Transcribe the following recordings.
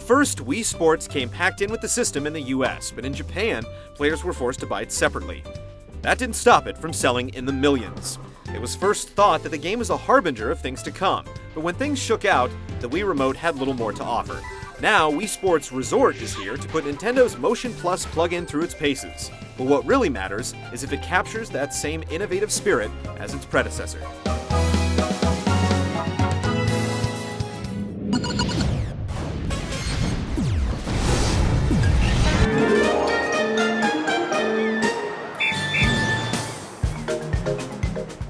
first Wii Sports came packed in with the system in the US, but in Japan, players were forced to buy it separately. That didn't stop it from selling in the millions. It was first thought that the game was a harbinger of things to come, but when things shook out, the Wii Remote had little more to offer. Now, Wii Sports Resort is here to put Nintendo's Motion Plus plug-in through its paces. But what really matters is if it captures that same innovative spirit as its predecessor.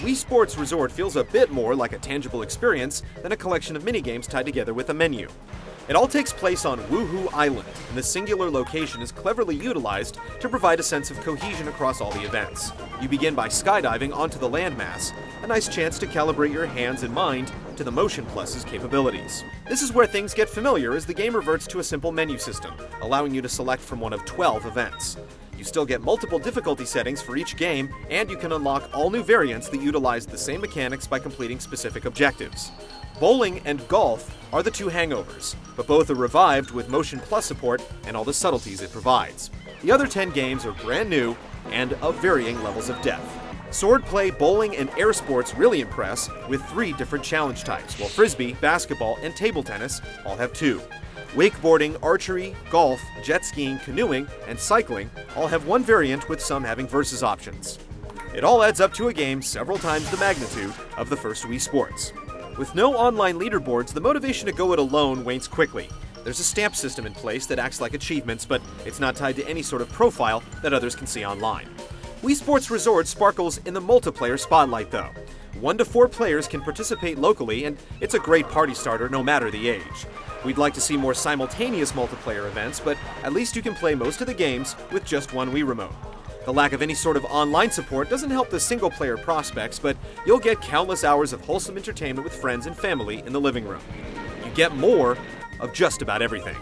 Wii Sports Resort feels a bit more like a tangible experience than a collection of minigames tied together with a menu. It all takes place on Woohoo Island, and the singular location is cleverly utilized to provide a sense of cohesion across all the events. You begin by skydiving onto the landmass, a nice chance to calibrate your hands and mind to the Motion Plus's capabilities. This is where things get familiar as the game reverts to a simple menu system, allowing you to select from one of 12 events. You still get multiple difficulty settings for each game, and you can unlock all new variants that utilize the same mechanics by completing specific objectives. Bowling and golf are the two hangovers, but both are revived with Motion Plus support and all the subtleties it provides. The other 10 games are brand new and of varying levels of depth. Swordplay, bowling, and air sports really impress with 3 different challenge types, while frisbee, basketball, and table tennis all have 2. Wakeboarding, archery, golf, jet skiing, canoeing, and cycling all have 1 variant, with some having versus options. It all adds up to a game several times the magnitude of the first Wii Sports. With no online leaderboards, the motivation to go it alone wanes quickly. There's a stamp system in place that acts like achievements, but it's not tied to any sort of profile that others can see online. Wii Sports Resort sparkles in the multiplayer spotlight though. 1 to 4 players can participate locally, and it's a great party starter no matter the age. We'd like to see more simultaneous multiplayer events, but at least you can play most of the games with just 1 Wii Remote. The lack of any sort of online support doesn't help the single-player prospects, but you'll get countless hours of wholesome entertainment with friends and family in the living room. You get more of just about everything.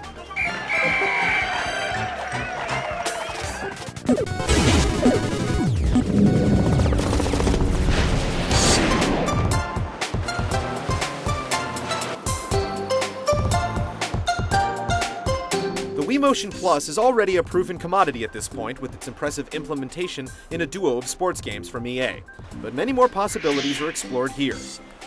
The Wii Motion Plus is already a proven commodity at this point with its impressive implementation in a duo of sports games from EA. But many more possibilities are explored here.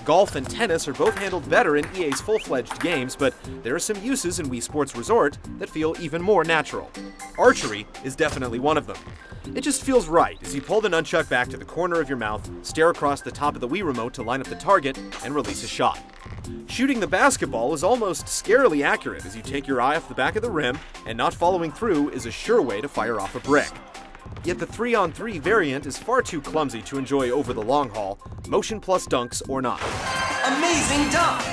Golf and tennis are both handled better in EA's full-fledged games, but there are some uses in Wii Sports Resort that feel even more natural. Archery is definitely one of them. It just feels right as you pull the nunchuck back to the corner of your mouth, stare across the top of the Wii Remote to line up the target, and release a shot. Shooting the basketball is almost scarily accurate as you take your eye off the back of the rim, and not following through is a sure way to fire off a brick. Yet the 3-on-3 variant is far too clumsy to enjoy over the long haul, Motion Plus dunks or not. Amazing dunk!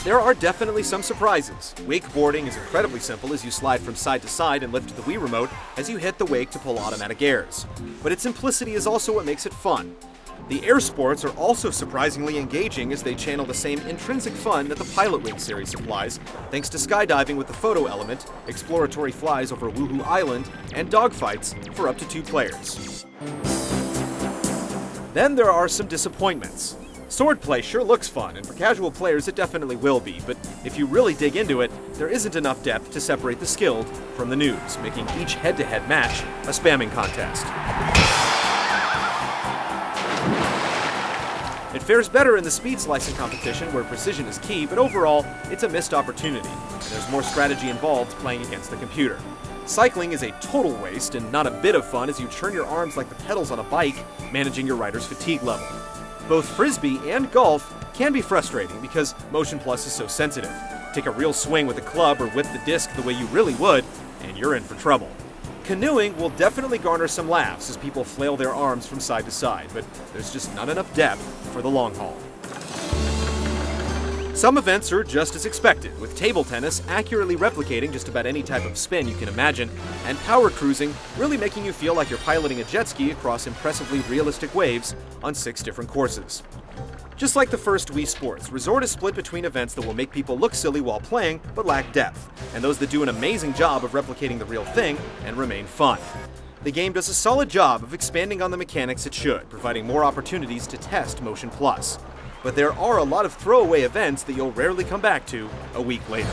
There are definitely some surprises. Wakeboarding is incredibly simple as you slide from side to side and lift the Wii Remote as you hit the wake to pull automatic airs. But its simplicity is also what makes it fun. The air sports are also surprisingly engaging as they channel the same intrinsic fun that the Pilot Wing series supplies, thanks to skydiving with the photo element, exploratory flies over Woohoo Island, and dogfights for up to 2 players. Then there are some disappointments. Swordplay sure looks fun, and for casual players it definitely will be, but if you really dig into it, there isn't enough depth to separate the skilled from the noobs, making each head-to-head match a spamming contest. It fares better in the speed slicing competition where precision is key, but overall, it's a missed opportunity, and there's more strategy involved playing against the computer. Cycling is a total waste and not a bit of fun as you turn your arms like the pedals on a bike, managing your rider's fatigue level. Both frisbee and golf can be frustrating because Motion Plus is so sensitive. Take a real swing with a club or whip the disc the way you really would, and you're in for trouble. Canoeing will definitely garner some laughs as people flail their arms from side to side, but there's just not enough depth for the long haul. Some events are just as expected, with table tennis accurately replicating just about any type of spin you can imagine, and power cruising really making you feel like you're piloting a jet ski across impressively realistic waves on 6 different courses. Just like the first Wii Sports, Resort is split between events that will make people look silly while playing but lack depth, and those that do an amazing job of replicating the real thing and remain fun. The game does a solid job of expanding on the mechanics it should, providing more opportunities to test Motion Plus. But there are a lot of throwaway events that you'll rarely come back to a week later.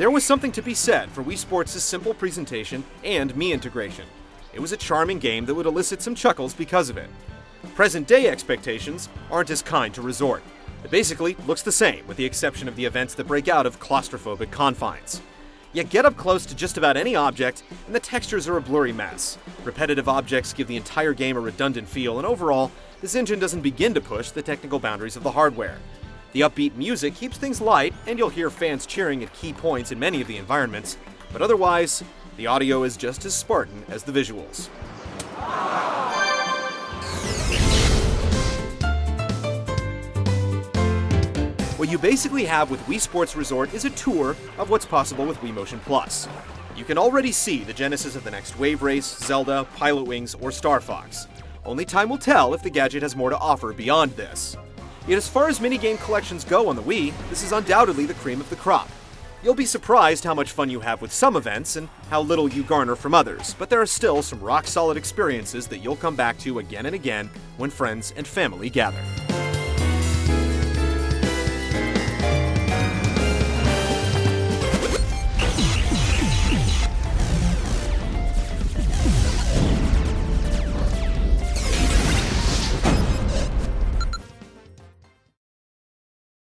There was something to be said for Wii Sports' simple presentation and Mii integration. It was a charming game that would elicit some chuckles because of it. Present-day expectations aren't as kind to Resort. It basically looks the same, with the exception of the events that break out of claustrophobic confines. Yet get up close to just about any object, and the textures are a blurry mess. Repetitive objects give the entire game a redundant feel, and overall, this engine doesn't begin to push the technical boundaries of the hardware. The upbeat music keeps things light, and you'll hear fans cheering at key points in many of the environments, but otherwise, the audio is just as Spartan as the visuals. What you basically have with Wii Sports Resort is a tour of what's possible with Wii Motion Plus. You can already see the genesis of the next Wave Race, Zelda, Pilot Wings, or Star Fox. Only time will tell if the gadget has more to offer beyond this. Yet as far as minigame collections go on the Wii, this is undoubtedly the cream of the crop. You'll be surprised how much fun you have with some events and how little you garner from others, but there are still some rock-solid experiences that you'll come back to again and again when friends and family gather.